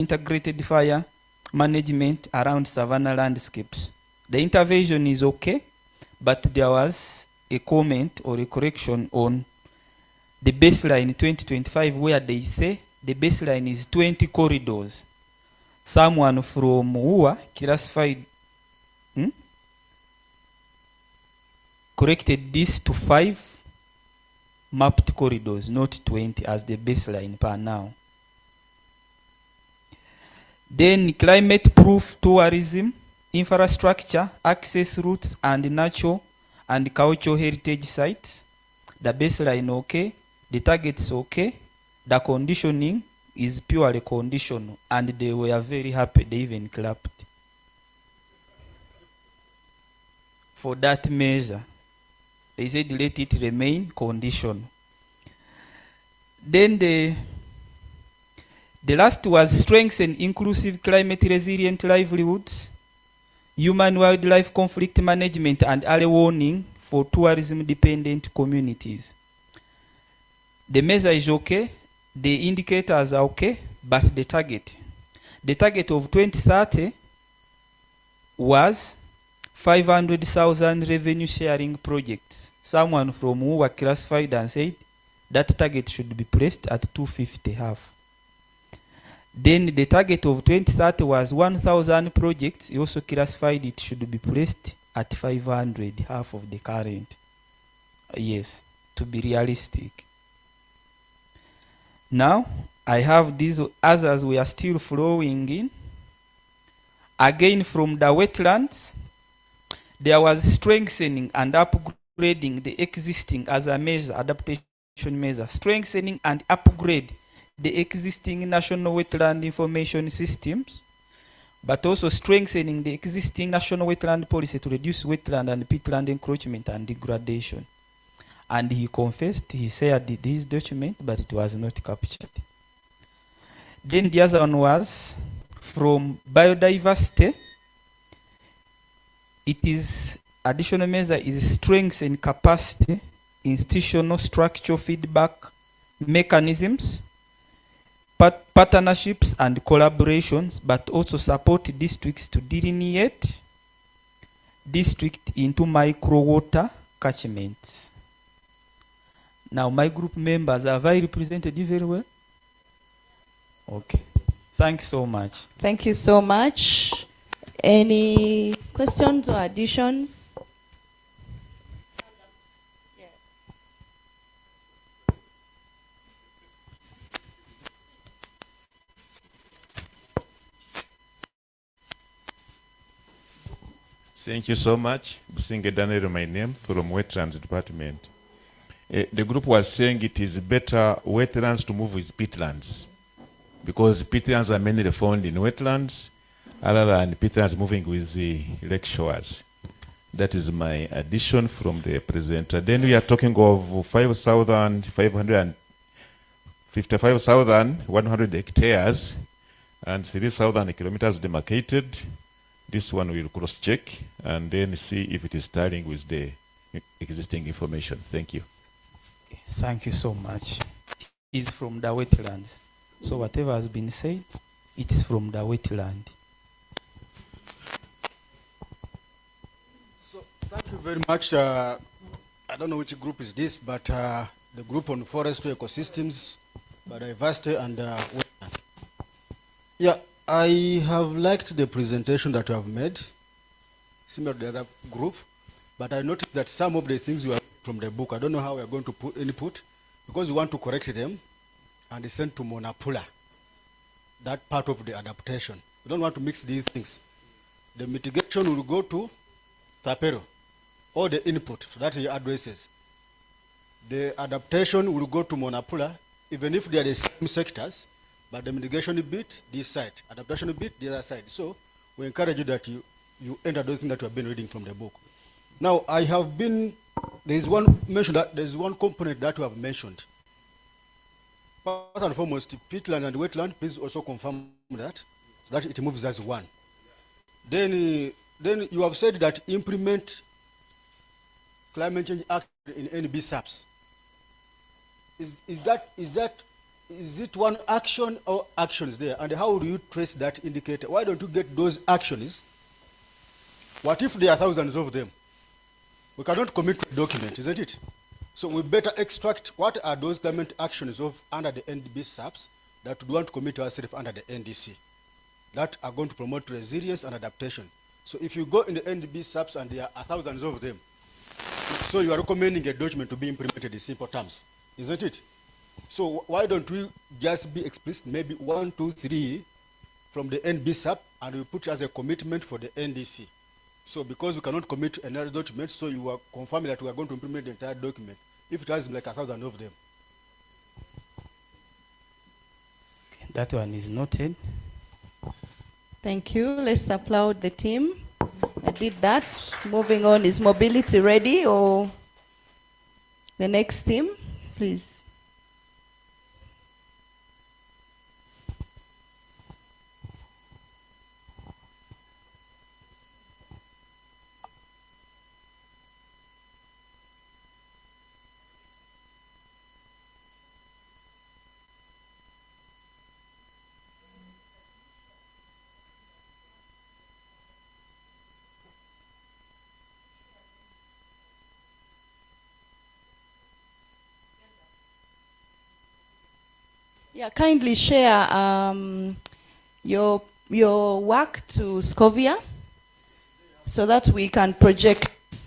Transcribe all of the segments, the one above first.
integrated fire management around savanna landscapes. The intervention is okay, but there was a comment or a correction on the baseline 2025 where they say the baseline is 20 corridors. Someone from UA classified, corrected this to 5 mapped corridors, not 20 as the baseline per now. Then climate proof tourism, infrastructure, access routes, and natural and cultural heritage sites. The baseline okay, the targets okay, the conditioning is purely conditional, and they were very happy, they even clapped for that measure. They said let it remain conditional. Then the last was strengthen inclusive climate resilient livelihoods, human-wildlife conflict management, and early warning for tourism-dependent communities. The measure is okay, the indicators are okay, but the target of 2030 was 500,000 revenue sharing projects. Someone from who were classified and said that target should be placed at 250 half. Then the target of 2030 was 1,000 projects. He also classified it should be placed at 500, half of the current. Yes, to be realistic. Now, I have these others we are still flowing in. Again, from the wetlands, there was strengthening and upgrading the existing as a measure, adaptation measure, strengthening and upgrade the existing national wetland information systems, but also strengthening the existing national wetland policy to reduce wetland and peatland encroachment and degradation. And he confessed, he shared this document, but it was not captured. Then the other one was from biodiversity. It is additional measure is strength and capacity, institutional structural feedback mechanisms, partnerships and collaborations, but also support districts to delineate district into micro water catchments. Now, my group members, have I represented you very well? Okay. Thanks so much. Thank you so much. Any questions or additions? Thank you so much. Businge Daniel, my name, from Wetlands Department. The group was saying it is better wetlands to move with peatlands, because peatlands are mainly found in wetlands, other than peatlands moving with the lake shores. That is my addition from the presenter. Then we are talking of 55,100 hectares and 3,000 kilometers demarcated. This one will cross-check and then see if it is tallying with the existing information. Thank you. Thank you so much. It's from the wetlands. So whatever has been said, it's from the wetland. So thank you very much. I don't know which group is this, but the group on forestry ecosystems, biodiversity, and wetland. Yeah, I have liked the presentation that you have made, similar to the other group, but I noticed that some of the things you have from the book, I don't know how we are going to put input, because we want to correct them and send to Monapula, that part of the adaptation. We don't want to mix these things. The mitigation will go to Tapero, or the input, so that's the addresses. The adaptation will go to Monapula, even if they are the same sectors, but the mitigation bit this side, adaptation bit the other side. So we encourage you that you enter those things that you have been reading from the book. Now I have been, there is one component that you have mentioned. First and foremost, peatland and wetland, please also confirm that, so that it moves as one. Then you have said that implement Climate Change Act in NB SAPs. Is that is it one action or actions there? And how do you trace that indicator? Why don't you get those actions? What if there are thousands of them? We cannot commit to a document, isn't it? So we better extract what are those government actions of under the NDB SAPs that we want to commit ourselves under the NDC that are going to promote resilience and adaptation. So if you go in the NDB SAPs and there are thousands of them, so you are recommending a document to be implemented in simple terms, isn't it? So why don't we just be explicit, maybe 1, 2, 3 from the NDB SAP, and we put as a commitment for the NDC. So because we cannot commit to another document, so you are confirming that we are going to implement the entire document, if it has like 1,000 of them. Okay, that one is noted. Thank you. Let's applaud the team. I did that. Moving on, is mobility ready, or the next team, please? Yeah, kindly share your work to Scovia so that we can project.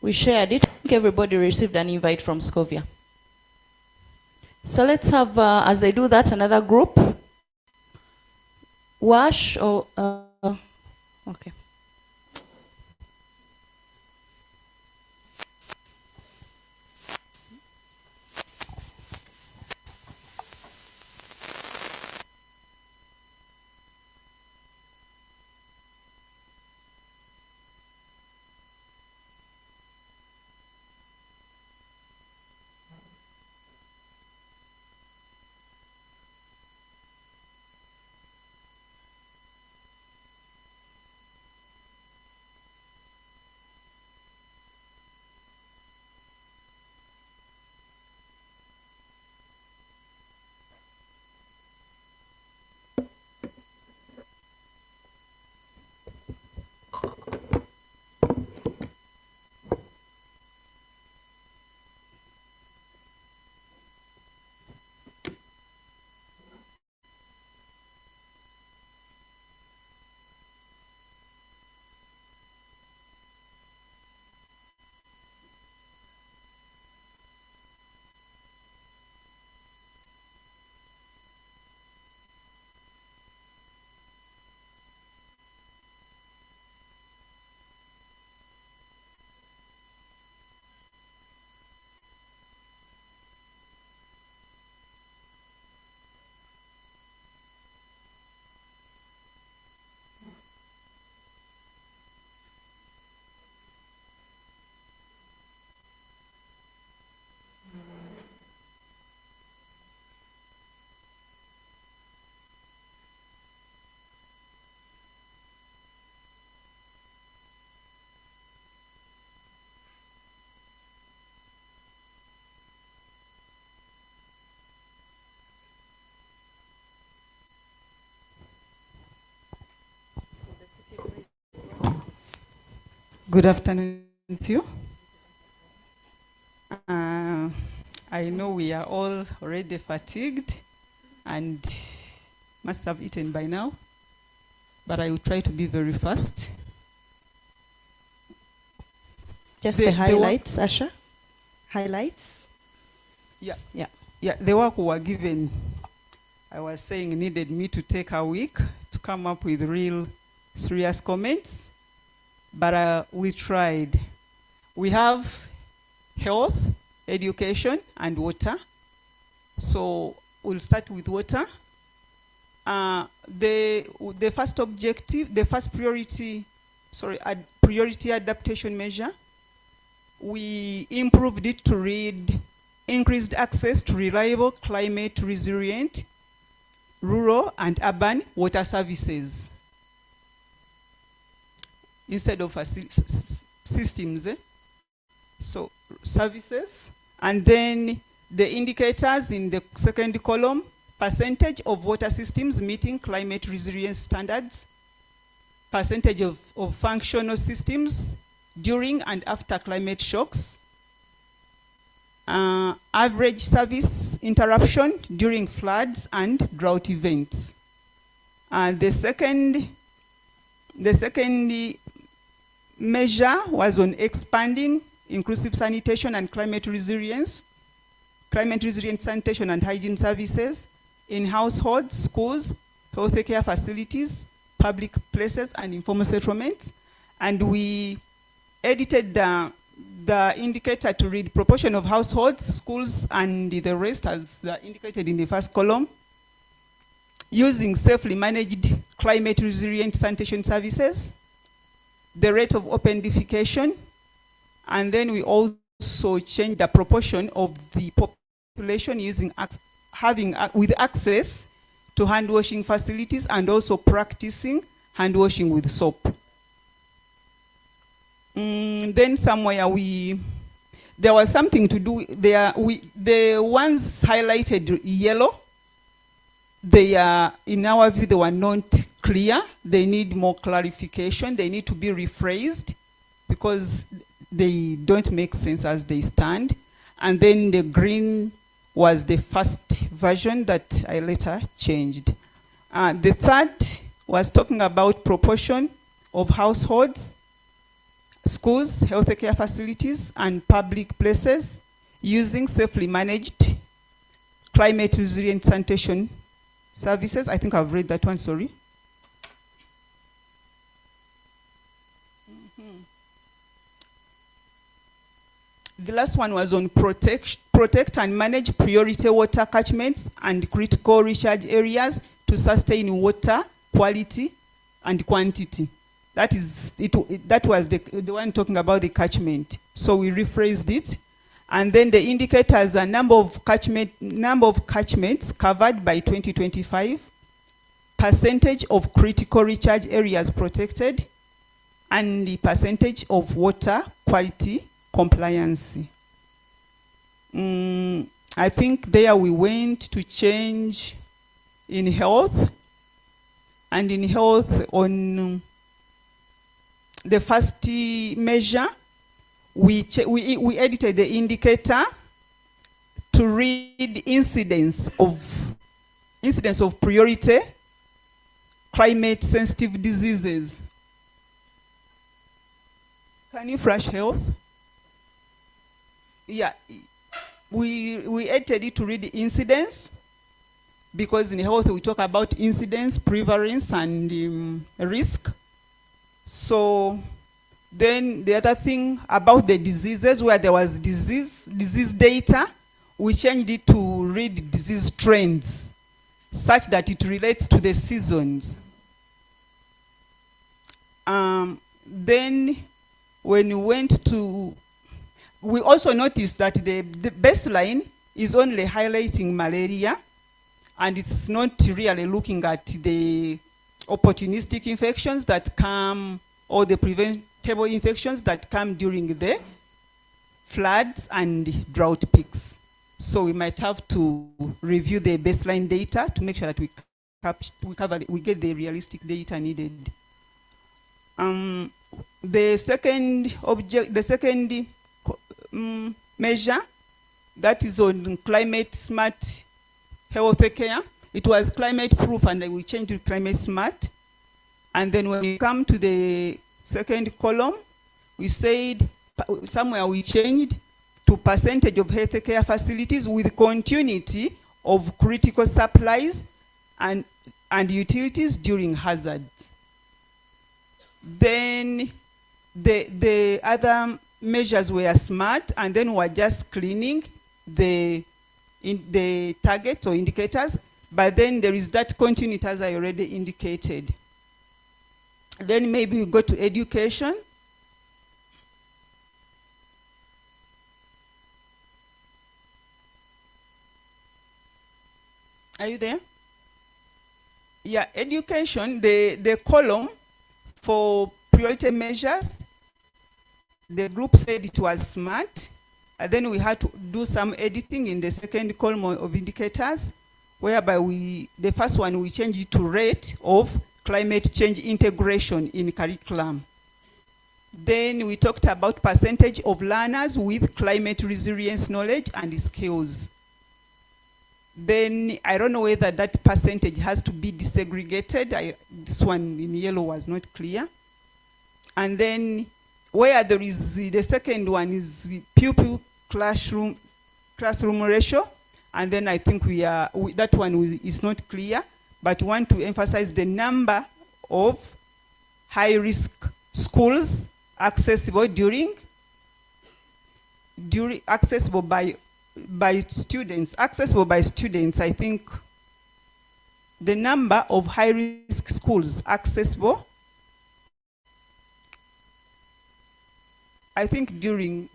We shared it. I think everybody received an invite from Scovia. So let's have, as they do that, another group. Wash or, okay. Good afternoon to you. I know we are all already fatigued and must have eaten by now, but I will try to be very fast. Just the highlights, Asha. Highlights. Yeah, the work we were given, I was saying, needed me to take a week to come up with real serious comments. But we tried. We have health, education, and water. So we'll start with water. The first objective, the first priority, priority adaptation measure, we improved it to read increased access to reliable, climate resilient, rural and urban water services. Instead of systems, So services, and then The indicators in the second column, percentage of water systems meeting climate resilience standards, percentage of functional systems during and after climate shocks, average service interruption during floods and drought events. The second measure was on expanding inclusive sanitation and climate resilient sanitation and hygiene services in households, schools, healthcare facilities, public places, and informal settlements. And we edited the indicator to read proportion of households, schools, and the rest as indicated in the first column, using safely managed climate resilient sanitation services, the rate of open defecation, and then we also changed the proportion of the population using with access to hand washing facilities and also practicing hand washing with soap. Then somewhere there was something to do there. The ones highlighted yellow, they are, in our view, they were not clear. They need more clarification. They need to be rephrased because they don't make sense as they stand. And then the green was the first version that I later changed. The third was talking about proportion of households, schools, healthcare facilities, and public places using safely managed climate resilient sanitation services. I think I've read that one, sorry. The last one was on protect and manage priority water catchments and critical recharge areas to sustain water quality and quantity. That was the one talking about the catchment. So we rephrased it. And then the indicators are number of catchments covered by 2025, percentage of critical recharge areas protected, and the percentage of water quality compliance. I think there we went to change in health, and in health on the first measure, we edited the indicator to read incidence of priority climate sensitive diseases. Can you flash health? Yeah, we edited it to read incidence because in health we talk about incidence, prevalence, and risk. So then the other thing about the diseases, where there was disease data, we changed it to read disease trends such that it relates to the seasons. Then when we went to, we also noticed that the baseline is only highlighting malaria, and it's not really looking at the opportunistic infections that come, or the preventable infections that come during the floods and drought peaks. So we might have to review the baseline data to make sure that we get the realistic data needed. The second measure, that is on climate smart healthcare. It was climate proof, and we changed to climate smart. And then when we come to the second column, we said somewhere we changed to percentage of healthcare facilities with continuity of critical supplies and utilities during hazards. Then the other measures were smart, and then we're just cleaning the targets or indicators, but then there is that continuity as I already indicated. Then maybe we go to education. Are you there? Yeah, education, the column for priority measures, the group said it was smart. Then we had to do some editing in the second column of indicators, whereby the first one we changed it to rate of climate change integration in curriculum. Then we talked about percentage of learners with climate resilience knowledge and skills. Then I don't know whether that percentage has to be desegregated. This one in yellow was not clear. And then where there is the second one is the pupil classroom ratio. And then I think that one is not clear, but we want to emphasize the number of high-risk schools accessible accessible by students. I think the number of high-risk schools accessible, I think during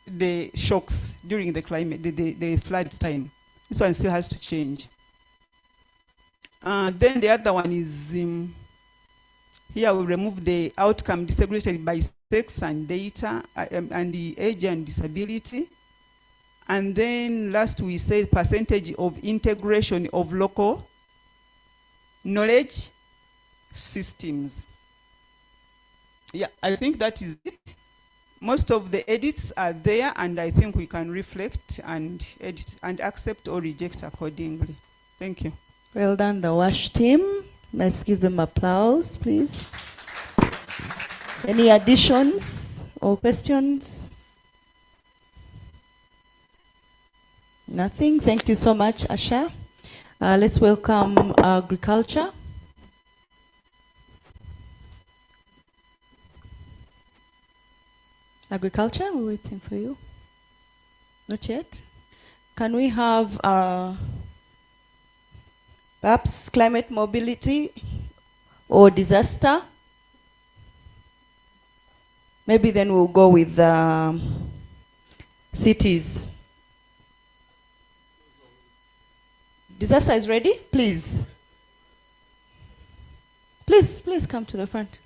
the shocks, during the climate, the flood time. This one still has to change. Then the other one is, here we remove the outcome disaggregated by sex and data, and the age and disability. And then last we said percentage of integration of local knowledge systems. Yeah, I think that is it. Most of the edits are there, and I think we can reflect and edit and accept or reject accordingly. Thank you. Well done, the WASH team. Let's give them applause, please. Any additions or questions? Nothing. Thank you so much, Asha. Let's welcome agriculture. Agriculture, we're waiting for you. Not yet. Can we have perhaps climate mobility or disaster? Maybe then we'll go with cities. Disaster is ready? Please. Please come to the front.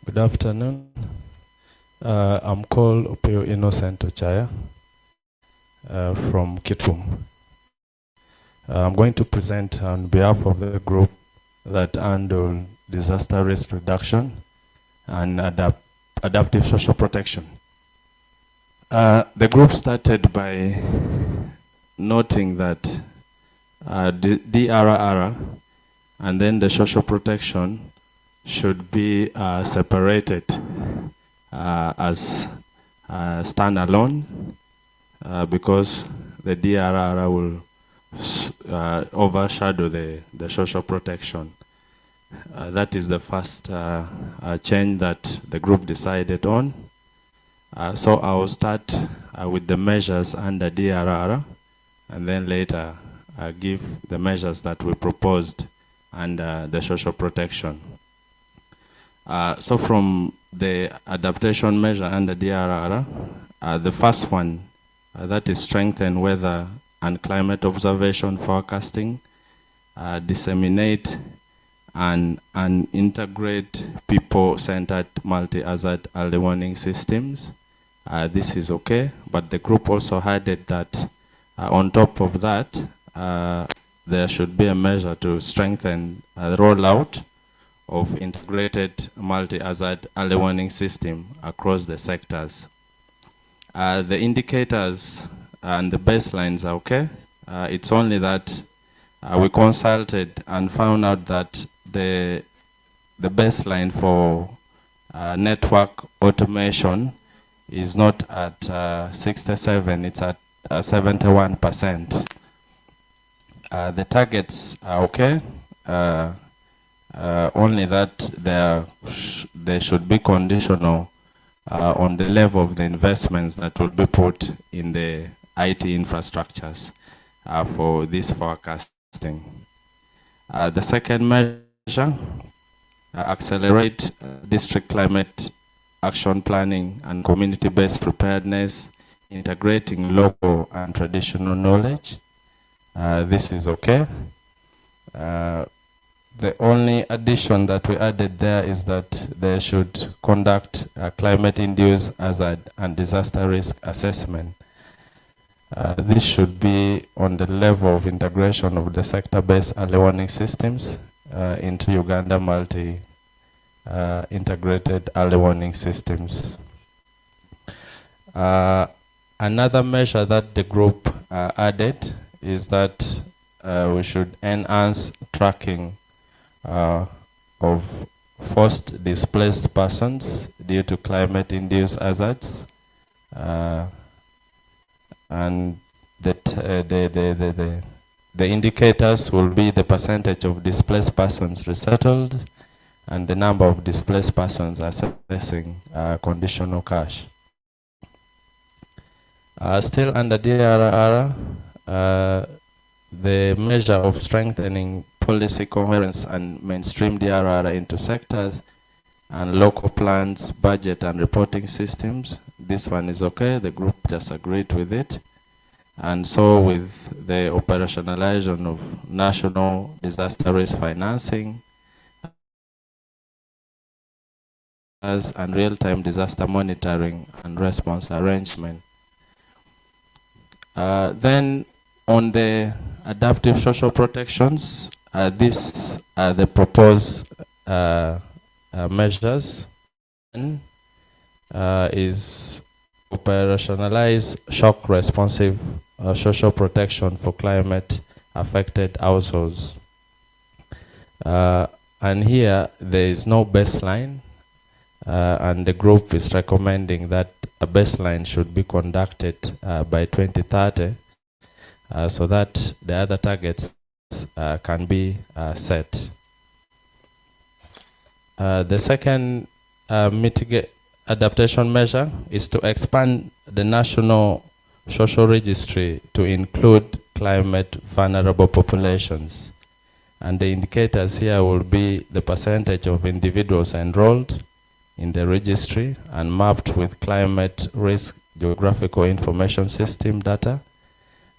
Good afternoon. I'm called Opeo Innocent Ochaya from Kitum. I'm going to present on behalf of the group that handle disaster risk reduction and adaptive social protection. The group started by noting that DRR and then the social protection should be separated as standalone because the DRR will overshadow the social protection. That is the first change that the group decided on. So I will start with the measures under DRR, and then later give the measures that we proposed under the social protection. So from the adaptation measure under DRR, the first one, that is strengthen weather and climate observation forecasting, disseminate and integrate people-centered multi-hazard early warning systems. This is okay, but the group also added that on top of that, there should be a measure to strengthen the rollout of integrated multi-hazard early warning system across the sectors. The indicators and the baselines are okay. It's only that we consulted and found out that the baseline for network automation is not at 67, it's at 71%. The targets are okay. Only that they should be conditional on the level of the investments that will be put in the IT infrastructures for this forecast. The second measure, accelerate district climate action planning and community-based preparedness, integrating local and traditional knowledge. This is okay. The only addition that we added there is that they should conduct a climate-induced hazard and disaster risk assessment. This should be on the level of integration of the sector-based early warning systems into Uganda integrated early warning systems. Another measure that the group added is that we should enhance tracking of forced displaced persons due to climate-induced hazards, and that the indicators will be the percentage of displaced persons resettled and the number of displaced persons accessing conditional cash. Still under DRR, the measure of strengthening policy coherence and mainstream DRR into sectors and local plans, budget and reporting systems. This one is okay, the group just agreed with it. And so with the operationalization of national disaster risk financing and real-time disaster monitoring and response arrangement. Then on the adaptive social protections, these are the proposed measures. Is operationalize shock responsive social protection for climate affected households. And here there is no baseline, and the group is recommending that a baseline should be conducted by 2030 so that the other targets can be set. The second adaptation measure is to expand the national social registry to include climate vulnerable populations. And the indicators here will be the percentage of individuals enrolled in the registry and mapped with climate risk geographical information system data,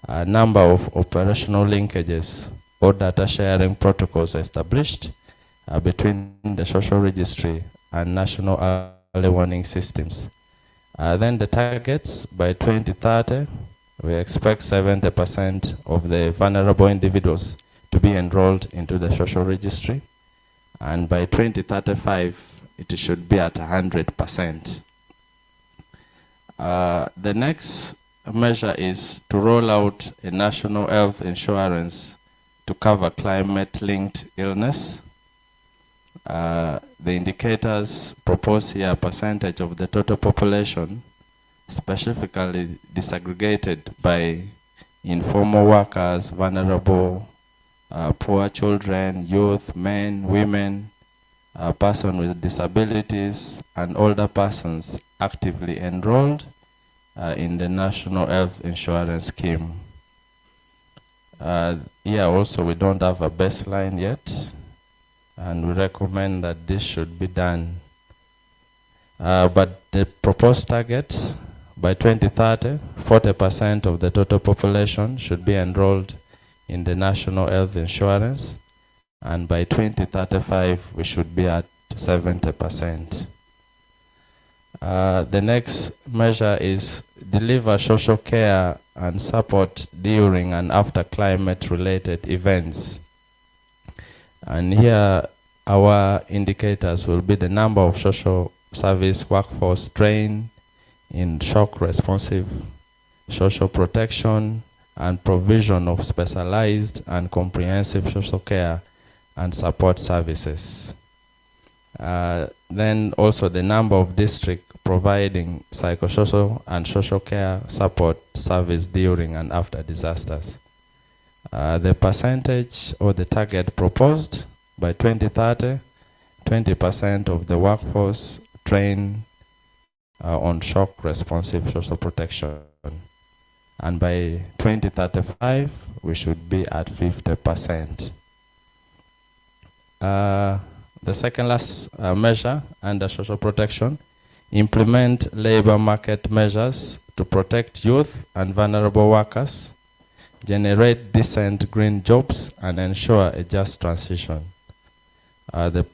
a number of operational linkages or data sharing protocols established between the social registry and national early warning systems. Then the targets by 2030, we expect 70% of the vulnerable individuals to be enrolled into the social registry, and by 2035 it should be at 100%. The next measure is to roll out a national health insurance to cover climate-linked illness. The indicators proposed here are percentage of the total population, specifically disaggregated by informal workers, vulnerable, poor children, youth, men, women, persons with disabilities, and older persons actively enrolled in the National Health Insurance Scheme. Here also we don't have a baseline yet, and we recommend that this should be done. But the proposed target, by 2030, 40% of the total population should be enrolled in the National Health Insurance, and by 2035, we should be at 70%. The next measure is deliver social care and support during and after climate-related events. And here, our indicators will be the number of social service workforce trained in shock responsive social protection and provision of specialized and comprehensive social care and support services. Then also the number of districts providing psychosocial and social care support service during and after disasters. The percentage or the target proposed by 2030, 20% of the workforce trained on shock responsive social protection. And by 2035, we should be at 50%. The second last measure under social protection, implement labor market measures to protect youth and vulnerable workers, generate decent green jobs, and ensure a just transition. The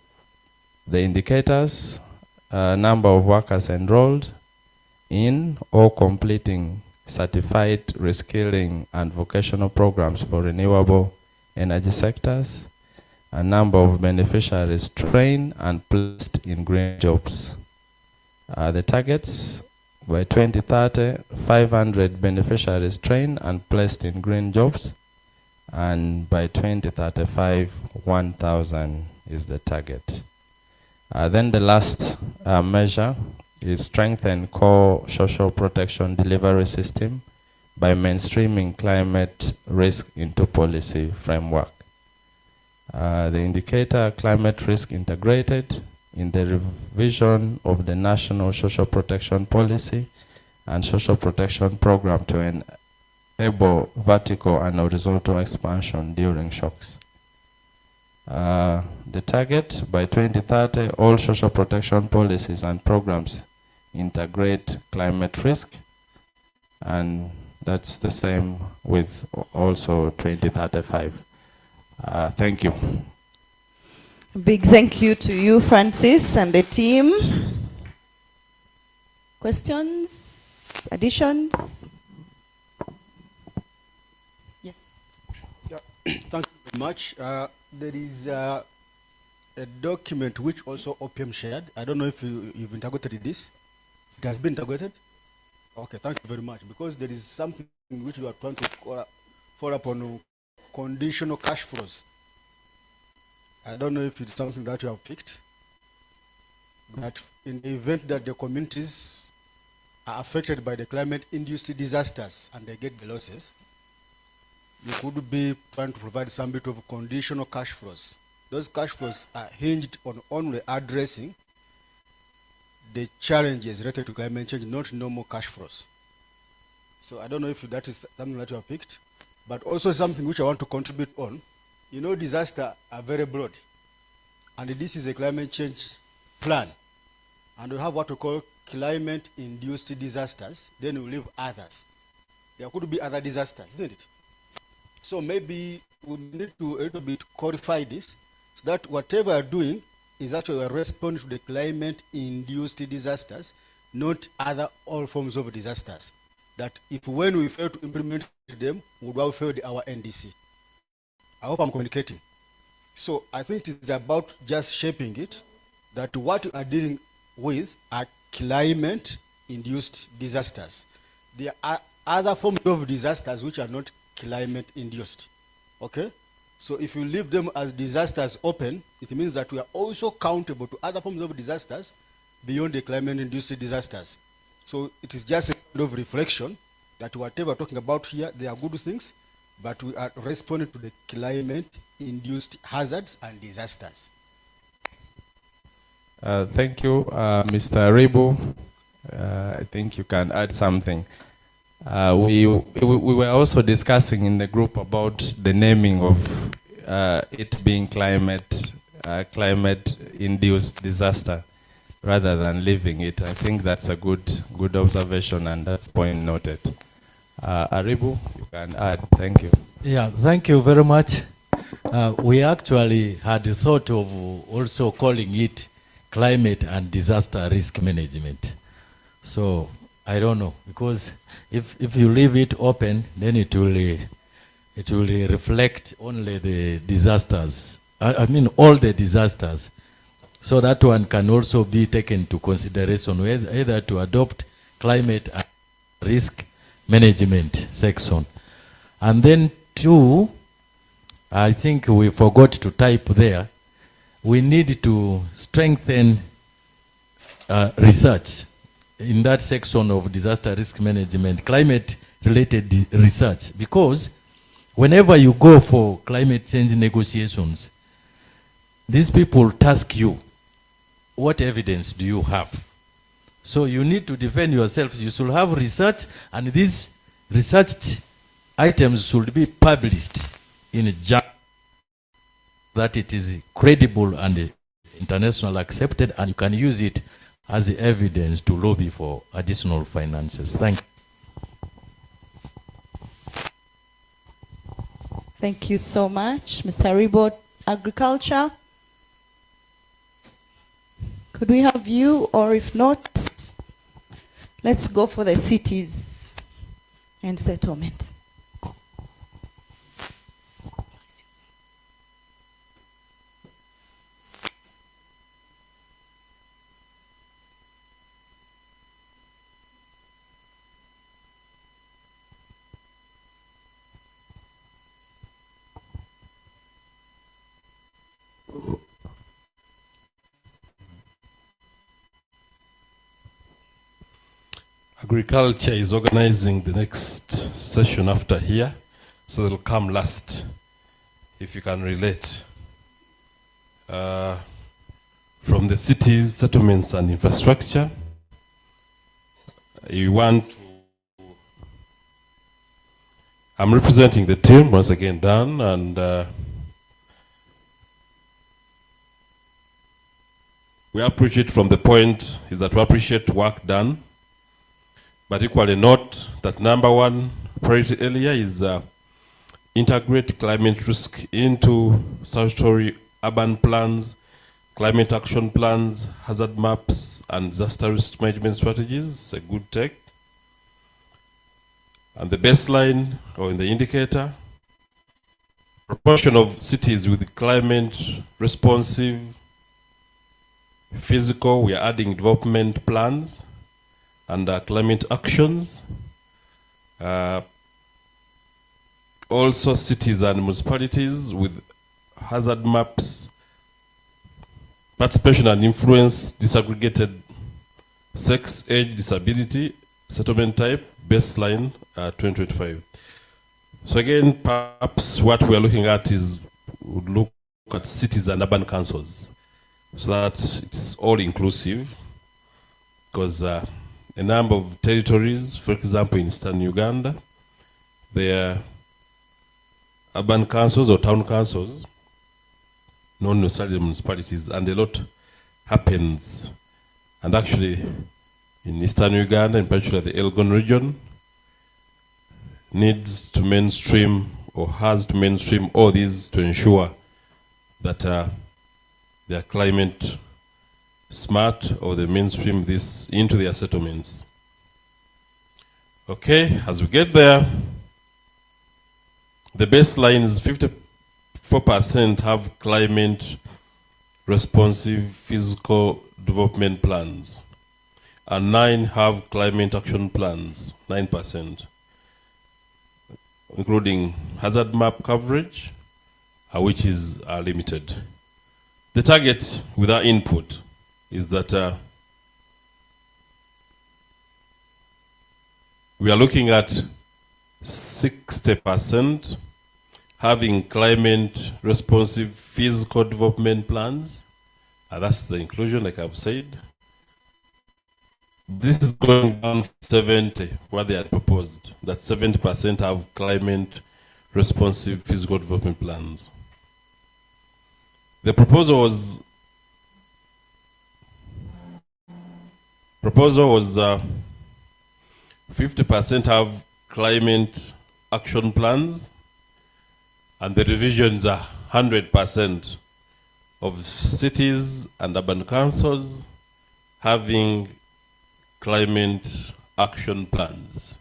indicators, number of workers enrolled in or completing certified reskilling and vocational programs for renewable energy sectors, a number of beneficiaries trained and placed in green jobs. The targets, by 2030, 500 beneficiaries trained and placed in green jobs, and by 2035, 1,000 is the target. Then the last measure is strengthen core social protection delivery system by mainstreaming climate risk into policy framework. The indicator climate risk integrated in the revision of the National Social Protection Policy and Social Protection Program to enable vertical and horizontal expansion during shocks. The target, by 2030, all social protection policies and programs integrate climate risk, and that's the same with also 2035. Thank you. Big thank you to you, Francis, and the team. Questions? Additions? Yes. Yeah. Thank you very much. There is a document which also OPM shared. I don't know if you've integrated this. It has been integrated? Okay, thank you very much. Because there is something which we are trying to follow up on conditional cash flows. I don't know if it's something that you have picked. But in the event that the communities are affected by the climate-induced disasters and they get the losses, you could be trying to provide some bit of conditional cash flows. Those cash flows are hinged on only addressing the challenges related to climate change, not normal cash flows. So I don't know if that is something that you have picked, but also something which I want to contribute on. You know, disasters are very broad, and this is a climate change plan, and we have what we call climate-induced disasters, then we leave others. There could be other disasters, isn't it? So maybe we need to a little bit codify this, so that whatever we're doing is actually a response to the climate-induced disasters, not other all forms of disasters. That if when we fail to implement them, we would have failed our NDC. I hope I'm communicating. So I think it's about just shaping it, that what we are dealing with are climate-induced disasters. There are other forms of disasters which are not climate-induced. Okay? So if you leave them as disasters open, it means that we are also accountable to other forms of disasters beyond the climate-induced disasters. So it is just a kind of reflection that whatever we're talking about here, they are good things, but we are responding to the climate-induced hazards and disasters. Thank you, Mr. Ribu. I think you can add something. We were also discussing in the group about the naming of it being climate-induced disaster rather than leaving it. I think that's a good observation, and that's point noted. Aribu, you can add. Thank you. Yeah, thank you very much. We actually had thought of also calling it climate and disaster risk management. So I don't know, because if you leave it open, then it will reflect only the disasters. I mean all the disasters. So that one can also be taken into consideration, either to adopt climate and risk management section. And then two, I think we forgot to type there, we need to strengthen research in that section of disaster risk management, climate related research, because whenever you go for climate change negotiations, these people task you, what evidence do you have? So you need to defend yourself. You should have research, and this researched items should be published in a journal that it is credible and international accepted, and you can use it as the evidence to lobby for additional finances. Thank you. Thank you so much, Mr. Ribot. Agriculture. Could we have you, or if not, let's go for the cities and settlements. Agriculture is organizing the next session after here, so they'll come last, if you can relate. From the cities, settlements, and infrastructure, you want to... I'm representing the team, once again, Dan, and we appreciate from the point is that we appreciate work done, but equally note that number one priority area is integrate climate risk into statutory urban plans, climate action plans, hazard maps, and disaster risk management strategies. It's a good take. And the baseline, or in the indicator, proportion of cities with climate responsive physical, we are adding development plans and climate actions. Also cities and municipalities with hazard maps, participation and influence, disaggregated sex, age, disability, settlement type, baseline 2025. So again, perhaps what we are looking at is, would look at cities and urban councils, so that it's all inclusive, because a number of territories, for example, in Eastern Uganda, there are urban councils or town councils, not necessarily municipalities, and a lot happens. And actually, in Eastern Uganda, in particular the Elgon region, needs to mainstream, or has to mainstream, all these to ensure that they are climate smart, or they mainstream this into their settlements. Okay, as we get there, the baseline is 54% have climate responsive physical development plans, and 9 have climate action plans, 9%, including hazard map coverage, which is limited. The target with our input is that we are looking at 60% having climate responsive physical development plans. That's the inclusion, like I've said. This is going down 70, what they had proposed, that 70% have climate responsive physical development plans. The proposal was 50% have climate action plans, and the revisions are 100% of cities and urban councils having climate action plans.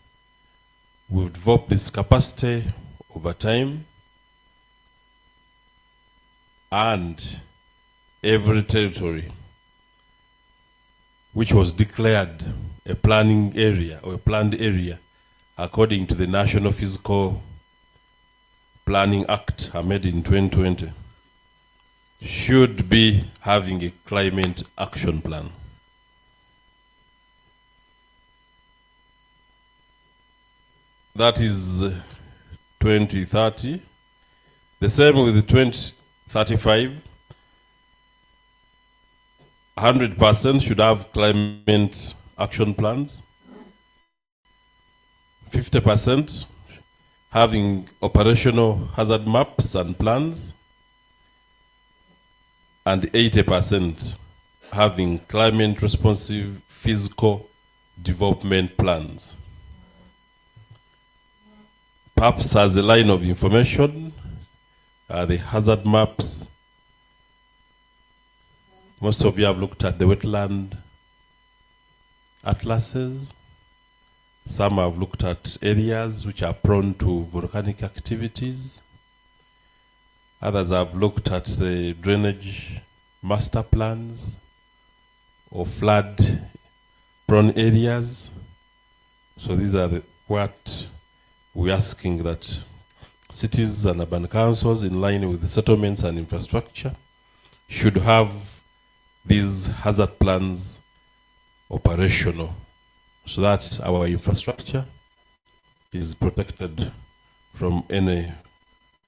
We've developed this capacity over time, and every territory which was declared a planning area or a planned area according to the National Physical Planning Act made in 2020 should be having a climate action plan. That is 2030. The same with the 2035. 100% should have climate action plans. 50% having operational hazard maps and plans, and 80% having climate responsive physical development plans. Perhaps as a line of information, the hazard maps. Most of you have looked at the wetland atlases. Some have looked at areas which are prone to volcanic activities. Others have looked at the drainage master plans or flood prone areas. So these are what we're asking that cities and urban councils, in line with the settlements and infrastructure, should have these hazard plans operational, so that our infrastructure is protected from any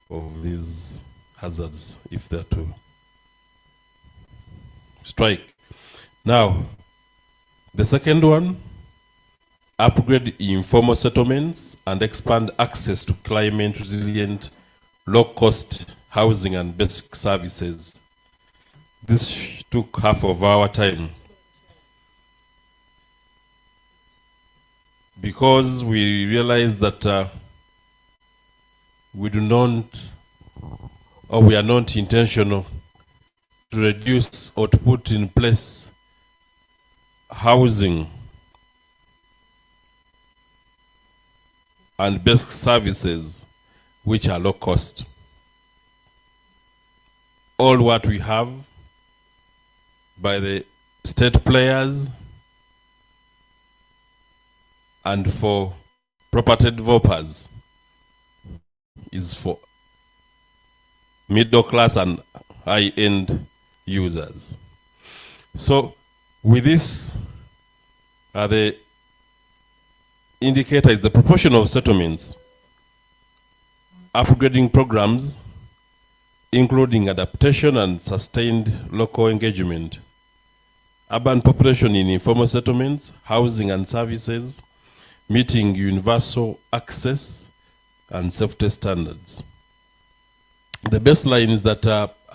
of these hazards if they're to strike. Now, the second one, upgrade informal settlements and expand access to climate resilient, low-cost housing and basic services. This took half of our time, because we realized that we do not, or we are not intentional to reduce or to put in place housing and basic services which are low cost. All what we have by the state players and for property developers is for middle class and high-end users. So with this, the indicator is the proportion of settlements, upgrading programs, including adaptation and sustained local engagement, urban population in informal settlements, housing and services, meeting universal access and safety standards. The baseline is that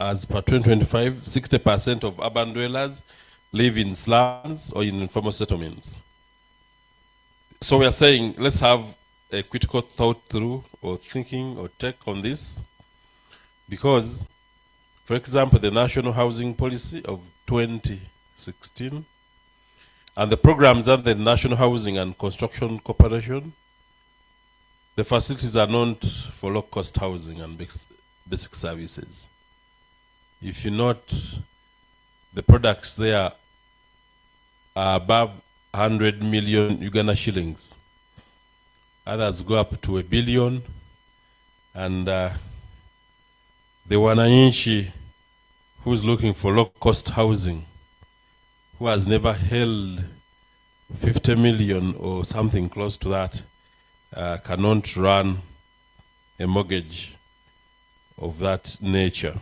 as per 2025, 60% of urban dwellers live in slums or in informal settlements. So we are saying, let's have a critical thought through or thinking or take on this, because, for example, the National Housing Policy of 2016 and the programs under the National Housing and Construction Corporation, the facilities are not for low-cost housing and basic services. If you note, the products there are above 100 million Uganda shillings. Others go up to 1 billion. And the wananchi who's looking for low-cost housing, who has never held 50 million or something close to that, cannot run a mortgage of that nature.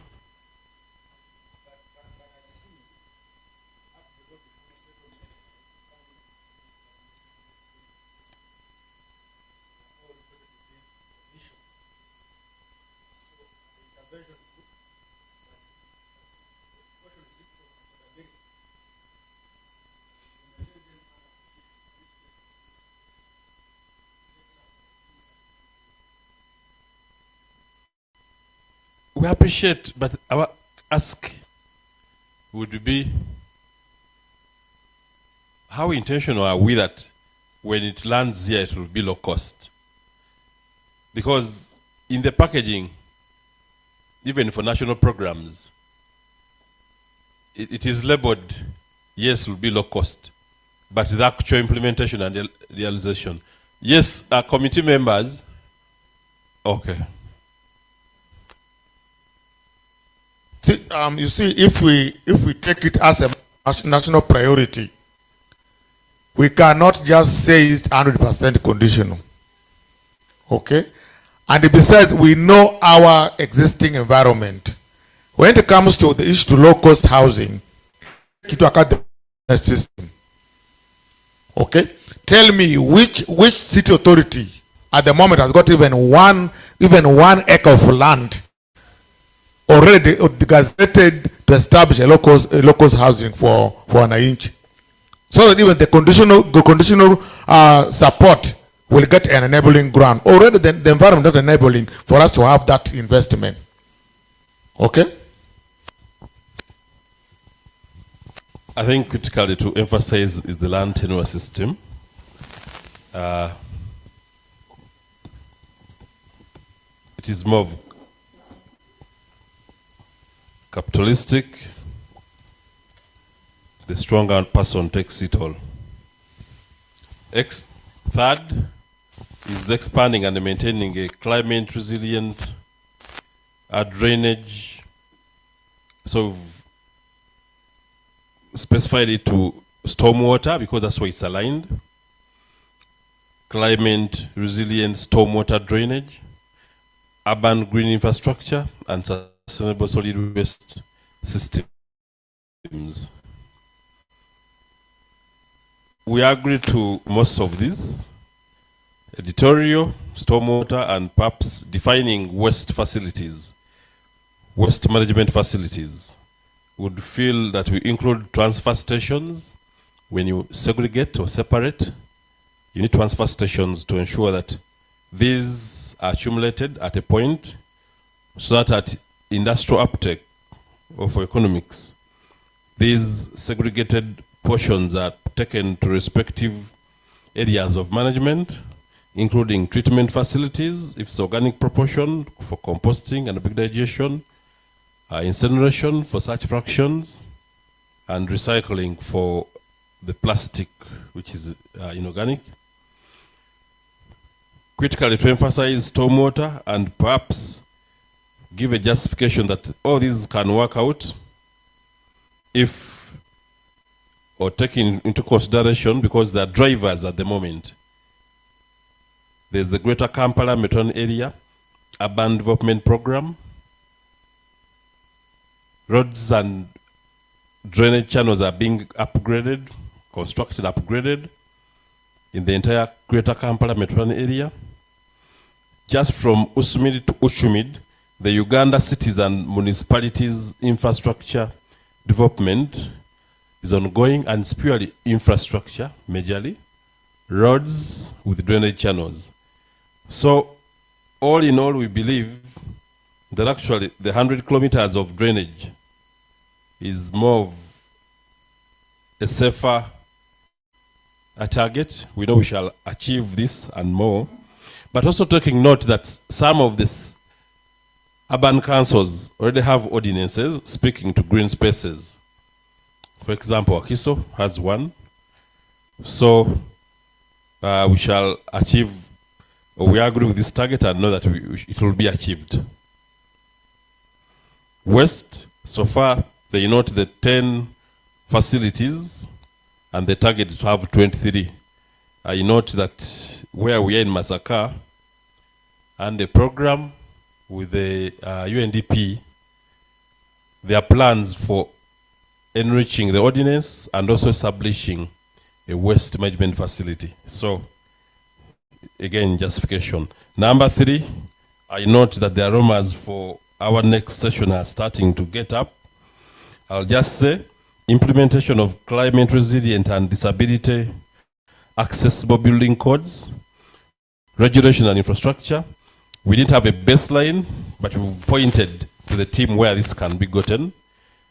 We appreciate, but our ask would be, how intentional are we that when it lands here, it will be low cost? Because in the packaging, even for national programs, it is labeled, yes, it will be low cost, but the actual implementation and realization. Yes, committee members, okay. See, you see, if we take it as a national priority, we cannot just say it's 100% conditional. Okay? And besides, we know our existing environment. When it comes to the issue to low-cost housing, take into account the system. Okay? Tell me which city authority at the moment has got even one acre of land already gazetted to establish a locals housing for wananchi, so that even the conditional support will get an enabling ground. Already the environment is enabling for us to have that investment. Okay? I think critically to emphasize is the land tenure system. It is more capitalistic. The stronger person takes it all. Third is expanding and maintaining a climate resilient drainage. So we've specified it to stormwater because that's why it's aligned. Climate resilient stormwater drainage, urban green infrastructure, and sustainable solid waste systems. We agree to most of these. Editorial, stormwater, and perhaps defining waste facilities, waste management facilities. Would feel that we include transfer stations. When you segregate or separate, you need transfer stations to ensure that these are accumulated at a point so that at industrial uptake or for economics, these segregated portions are taken to respective areas of management, including treatment facilities, if it's organic proportion for composting and digestion, incineration for such fractions, and recycling for the plastic, which is inorganic. Critically to emphasize stormwater and perhaps give a justification that all these can work out if or taking into consideration because they are drivers at the moment. There's the Greater Kampala Metropolitan Area Urban Development Program. Roads and drainage channels are being upgraded, constructed, upgraded in the entire Greater Kampala Metropolitan Area. Just from Usumid to Uchumid, the Uganda cities and municipalities infrastructure development is ongoing, and it's purely infrastructure, majorly, roads with drainage channels. So all in all, we believe that actually the 100 kilometers of drainage is more of a safer target. We know we shall achieve this and more, but also taking note that some of these urban councils already have ordinances speaking to green spaces. For example, Akiso has one. So we shall achieve, or we agree with this target and know that it will be achieved. West, so far, they note the 10 facilities and the target is to have 23. I note that where we are in Masaka and the program with the UNDP, there are plans for enriching the ordinance and also establishing a waste management facility. So, again, justification. Number 3, I note that the aromas for our next session are starting to get up. I'll just say, implementation of climate resilient and disability accessible building codes, regulation and infrastructure. We didn't have a baseline, but we've pointed to the team where this can be gotten.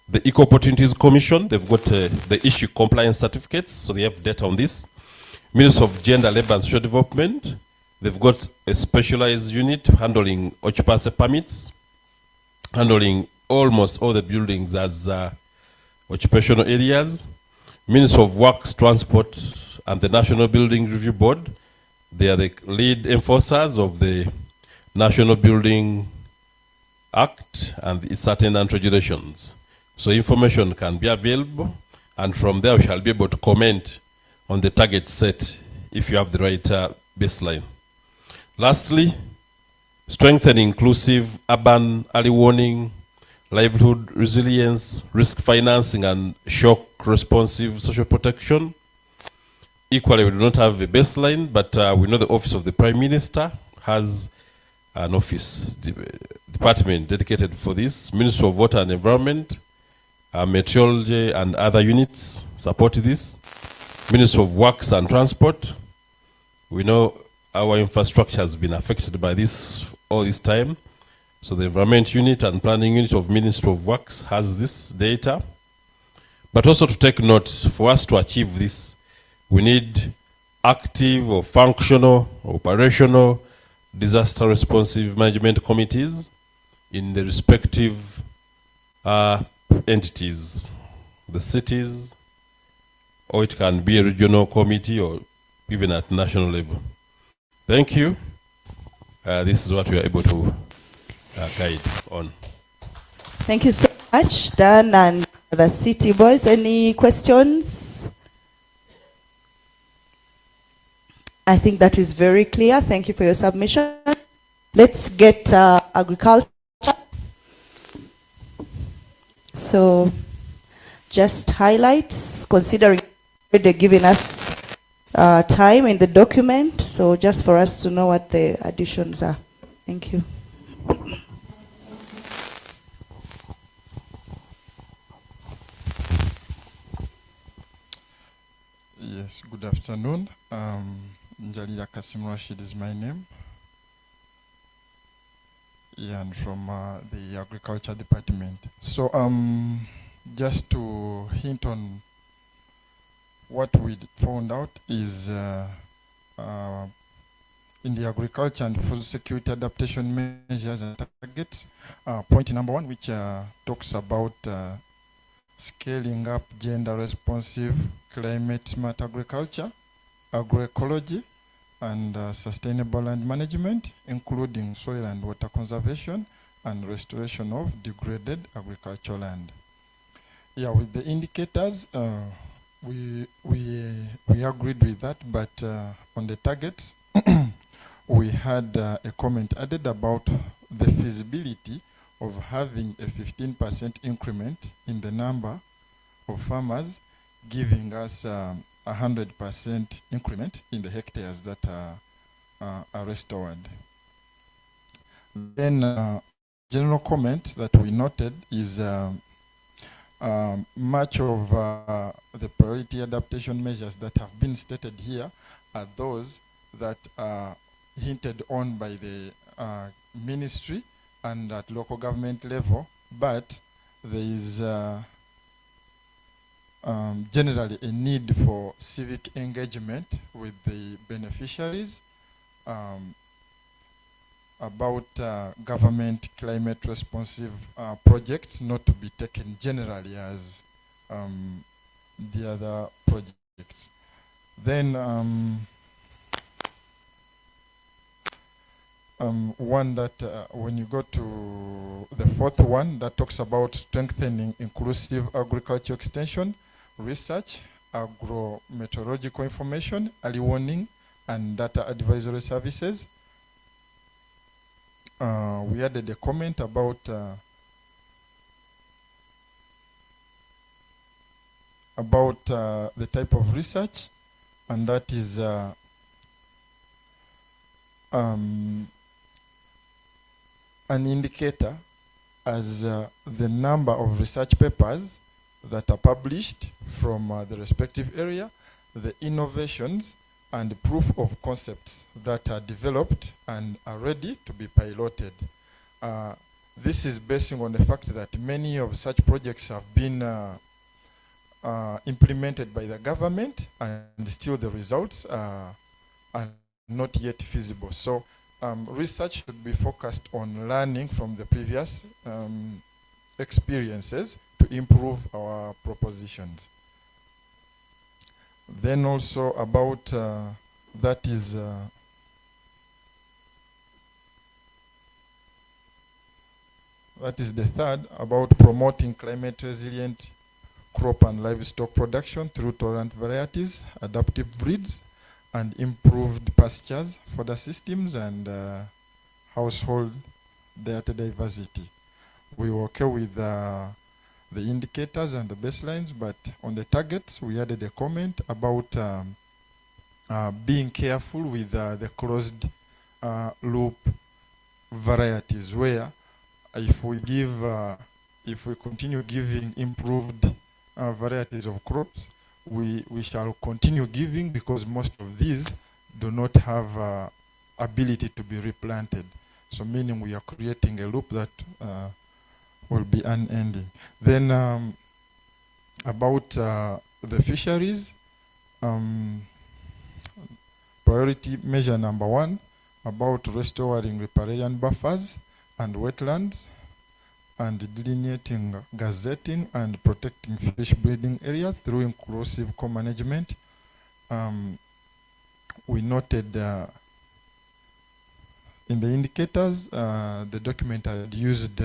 The Equal Opportunities Commission, they've got the issue compliance certificates, so they have data on this. Ministry of Gender, Labor and Social Development, they've got a specialized unit handling occupancy permits, handling almost all the buildings as occupational areas. Ministry of Works, Transport, and the National Building Review Board, they are the lead enforcers of the National Building Act and its attendant regulations. So information can be available, and from there we shall be able to comment on the target set if you have the right baseline. Lastly, strengthen inclusive urban early warning, livelihood resilience, risk financing, and shock responsive social protection. Equally, we do not have a baseline, but we know the Office of the Prime Minister has an department dedicated for this. Ministry of Water and Environment, Meteorology and other units support this. Ministry of Works and Transport. We know our infrastructure has been affected by this all this time. So the Environment Unit and Planning Unit of Ministry of Works has this data. But also to take note, for us to achieve this, we need active or functional, operational, disaster responsive management committees in the respective entities, the cities, or it can be a regional committee or even at national level. Thank you. This is what we are able to guide on. Thank you so much, Dan and the city boys. Any questions? I think that is very clear. Thank you for your submission. Let's get agriculture. So just highlights, considering they're giving us time in the document, so just for us to know what the additions are. Thank you. Yes, good afternoon. Njalila Kasim Rashid is my name. Yeah, and from the Agriculture Department. So just to hint on what we found out is in the agriculture and food security adaptation measures and targets, point number 1, which talks about scaling up gender responsive climate smart agriculture, agroecology, and sustainable land management, including soil and water conservation and restoration of degraded agricultural land. Yeah, with the indicators, we agreed with that, but on the targets, we had a comment added about the feasibility of having a 15% increment in the number of farmers, giving us 100% increment in the hectares that are restored. Then general comment that we noted is much of the priority adaptation measures that have been stated here are those that are hinted on by the ministry and at local government level, but there is generally a need for civic engagement with the beneficiaries about government climate responsive projects, not to be taken generally as the other projects. Then one that when you go to the 4th one that talks about strengthening inclusive agriculture extension, research, agro-meteorological information, early warning, and data advisory services. We added a comment about the type of research, and that is an indicator as the number of research papers that are published from the respective area, the innovations and proof of concepts that are developed and are ready to be piloted. This is basing on the fact that many of such projects have been implemented by the government, and still the results are not yet feasible. So research should be focused on learning from the previous experiences to improve our propositions. Then also about that is the 3rd, about promoting climate resilient crop and livestock production through tolerant varieties, adaptive breeds, and improved pastures, fodder systems, and household data diversity. We were okay with the indicators and the baselines, but on the targets, we added a comment about being careful with the closed loop varieties, where if we continue giving improved varieties of crops, we shall continue giving, because most of these do not have ability to be replanted. So meaning we are creating a loop that will be unending. Then about the fisheries, priority measure number 1, about restoring riparian buffers and wetlands, and delineating, gazetting, and protecting fish breeding areas through inclusive co-management. We noted in the indicators, the document had used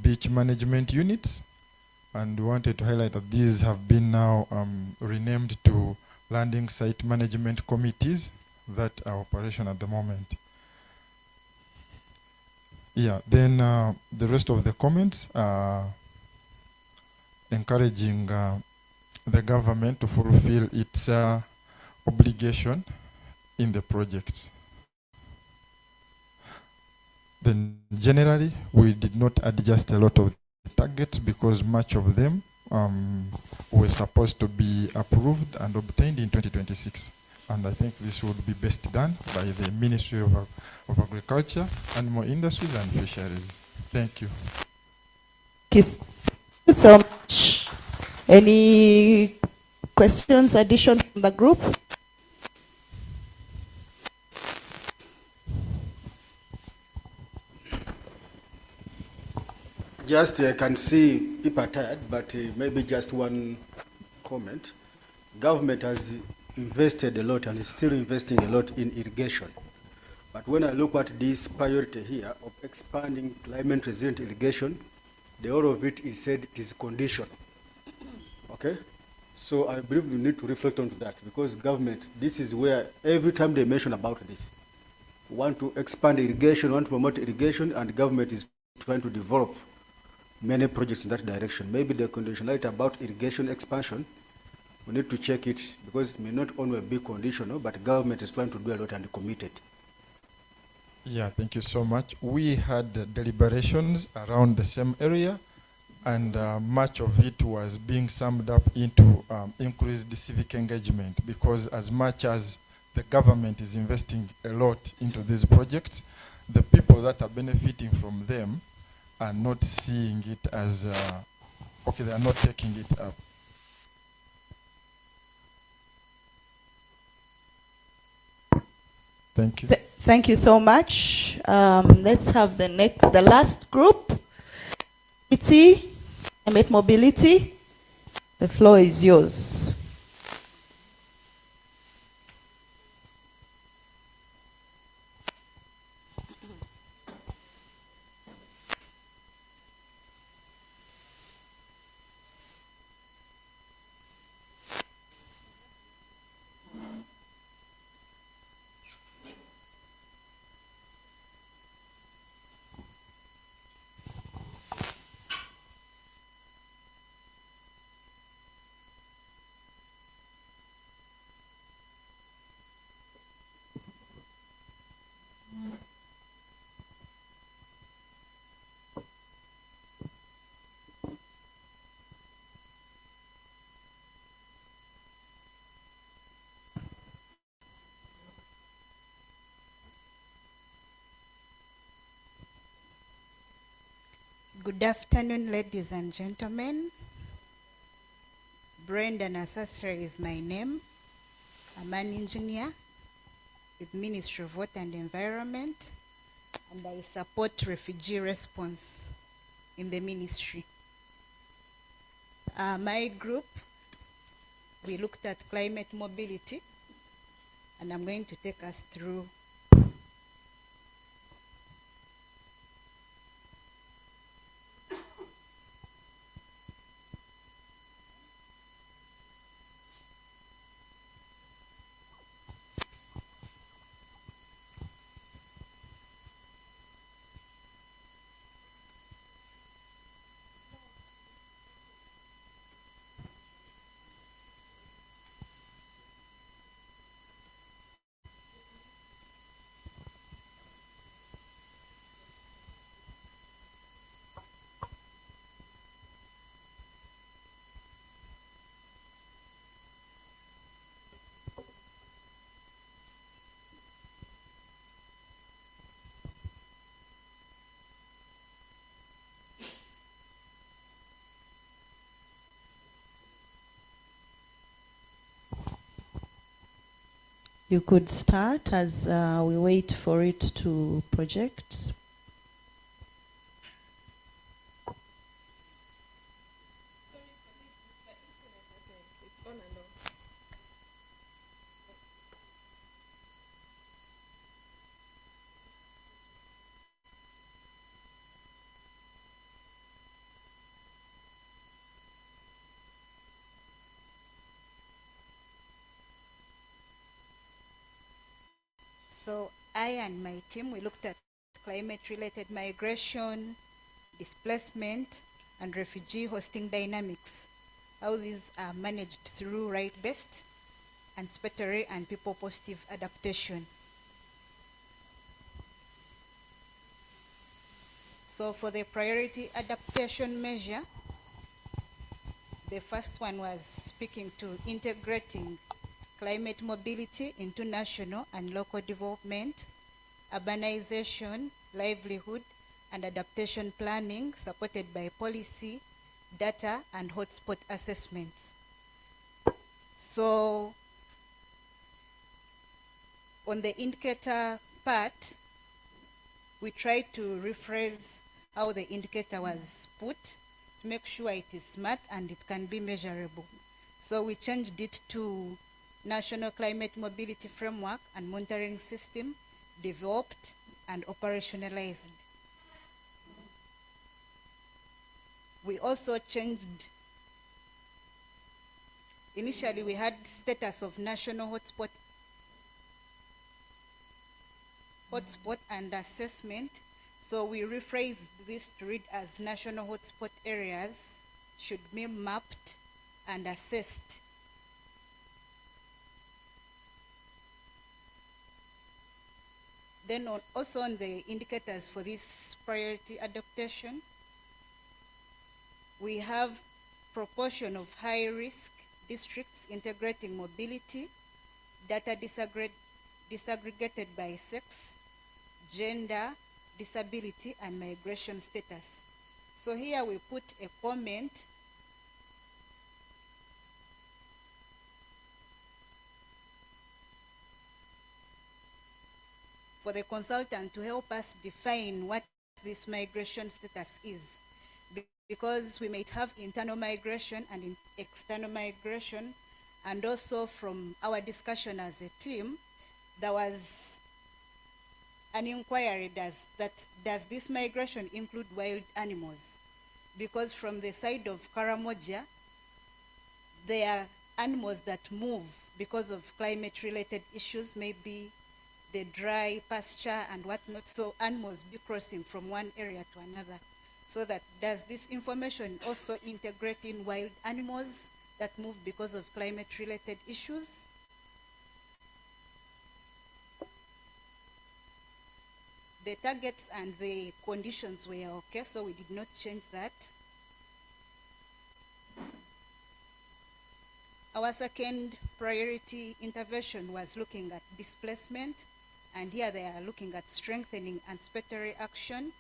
beach management units, and we wanted to highlight that these have been now renamed to landing site management committees that are operational at the moment. Yeah, then the rest of the comments are encouraging the government to fulfill its obligation in the projects. Then generally, we did not adjust a lot of targets because much of them were supposed to be approved and obtained in 2026. And I think this would be best done by the Ministry of Agriculture, Animal Industries and Fisheries. Thank you. Thank you so much. Any questions, additions from the group? Just I can see people are tired, but maybe just one comment. Government has invested a lot and is still investing a lot in irrigation. But when I look at this priority here of expanding climate resilient irrigation, the whole of it is said it is conditional. Okay? So I believe we need to reflect on that, because government, this is where every time they mention about this, want to expand irrigation, want to promote irrigation, and government is trying to develop many projects in that direction. Maybe the conditionality about irrigation expansion, we need to check it, because it may not only be conditional, but government is trying to do a lot and committed. Yeah, thank you so much. We had deliberations around the same area, and much of it was being summed up into increased civic engagement, because as much as the government is investing a lot into these projects, the people that are benefiting from them are not seeing it as, okay, they are not taking it up. Thank you. Thank you so much. Let's have the last group. Climate mobility. The floor is yours. Good afternoon, ladies and gentlemen. Brenda Nasasra is my name. I'm an engineer with Ministry of Water and Environment, and I support refugee response in the ministry. My group, we looked at climate mobility, and I'm going to take us through You could start as we wait for it to project. So I and my team, we looked at climate-related migration, displacement, and refugee hosting dynamics, how these are managed through right-based, anticipatory, and people-positive adaptation. So for the priority adaptation measure, the first one was speaking to integrating climate mobility into national and local development, urbanization, livelihood, and adaptation planning supported by policy, data, and hotspot assessments. So on the indicator part, we tried to rephrase how the indicator was put to make sure it is smart and it can be measurable. So we changed it to National Climate Mobility Framework and Monitoring System developed and operationalized. We also changed, initially we had status of national hotspot and assessment. So we rephrased this to read as national hotspot areas should be mapped and assessed. Then also on the indicators for this priority adaptation, we have proportion of high-risk districts integrating mobility, data disaggregated by sex, gender, disability, and migration status. So here we put a comment for the consultant to help us define what this migration status is, because we might have internal migration and external migration, and also from our discussion as a team, there was an inquiry does this migration include wild animals? Because from the side of Karamoja, there are animals that move because of climate-related issues, maybe the dry pasture and whatnot, so animals be crossing from one area to another. So that does this information also integrate in wild animals that move because of climate-related issues? The targets and the conditions were okay, so we did not change that. Our second priority intervention was looking at displacement, and here they are looking at strengthening anticipatory action,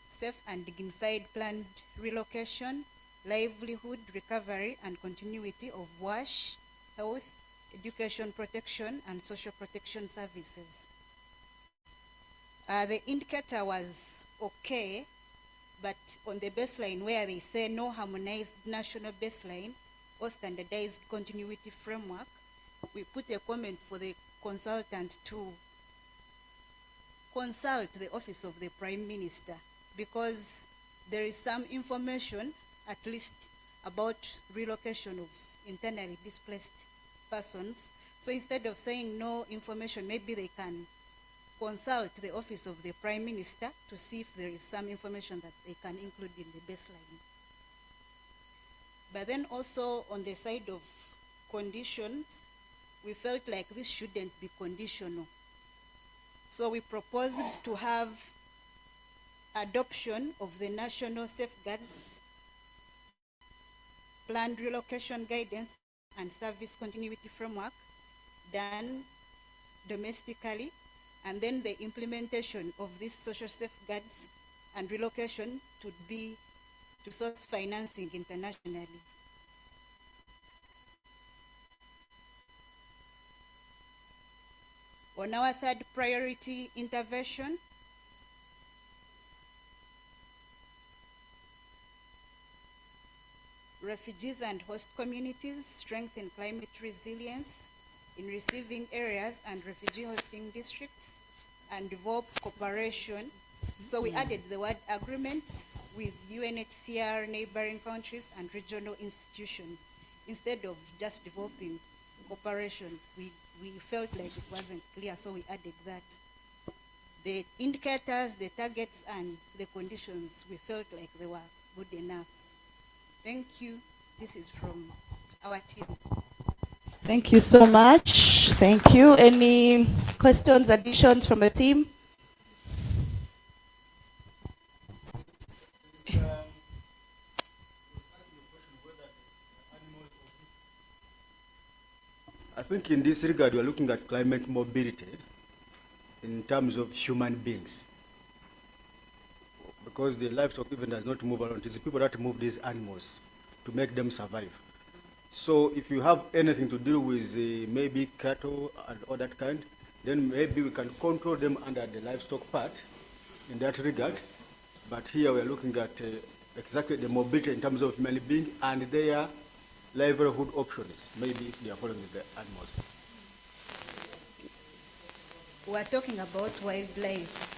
safe and dignified planned relocation, livelihood recovery and continuity of WASH, health, education protection, and social protection services. The indicator was okay, but on the baseline where they say no harmonized national baseline or standardized continuity framework, we put a comment for the consultant to consult the Office of the Prime Minister, because there is some information, at least, about relocation of internally displaced persons. So instead of saying no information, maybe they can consult the Office of the Prime Minister to see if there is some information that they can include in the baseline. But then also on the side of conditions, we felt like this shouldn't be conditional. So we proposed to have adoption of the national safeguards, planned relocation guidance and service continuity framework done domestically, and then the implementation of these social safeguards and relocation to be to source financing internationally. On our third priority intervention, refugees and host communities strengthen climate resilience in receiving areas and refugee hosting districts and develop cooperation. So we added the word agreements with UNHCR, neighboring countries, and regional institutions. Instead of just developing cooperation, we felt like it wasn't clear, so we added that. The indicators, the targets, and the conditions, we felt like they were good enough. Thank you. This is from our team. Thank you so much. Thank you. Any questions, additions from the team? I think in this regard, we are looking at climate mobility in terms of human beings. Because the livestock even does not move around. It is the people that move these animals to make them survive. So if you have anything to do with maybe cattle and all that kind, then maybe we can control them under the livestock part in that regard. But here we are looking at exactly the mobility in terms of human being and their livelihood options, maybe if they are following the animals. We're talking about wildlife.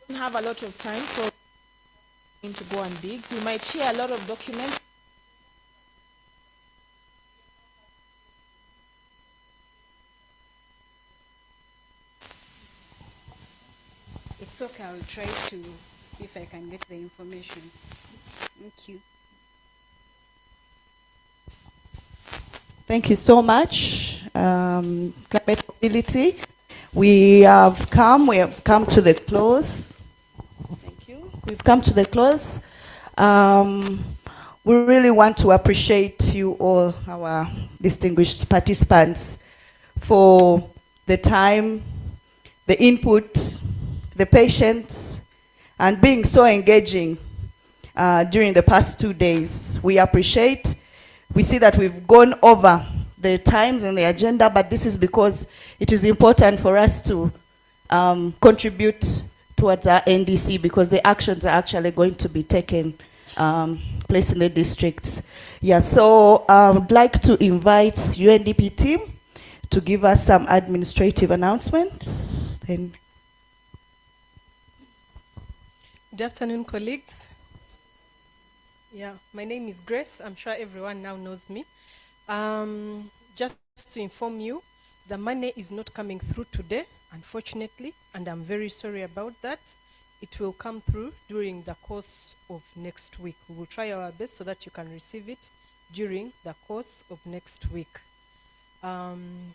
Don't have a lot of time for to go and dig. We might share a lot of documents. It's okay, I'll try to see if I can get the information. Thank you. Thank you so much. Climate mobility. We have come to the close. Thank you. We've come to the close. We really want to appreciate you all, our distinguished participants, for the time, the input, the patience, and being so engaging during the past 2 days. We appreciate. We see that we've gone over the times and the agenda, but this is because it is important for us to contribute towards our NDC, because the actions are actually going to be taken place in the districts. Yeah, so I would like to invite UNDP team to give us some administrative announcements. Then. Good afternoon, colleagues. Yeah, my name is Grace. I'm sure everyone now knows me. Just to inform you, the money is not coming through today, unfortunately, and I'm very sorry about that. It will come through during the course of next week. We will try our best so that you can receive it during the course of next week.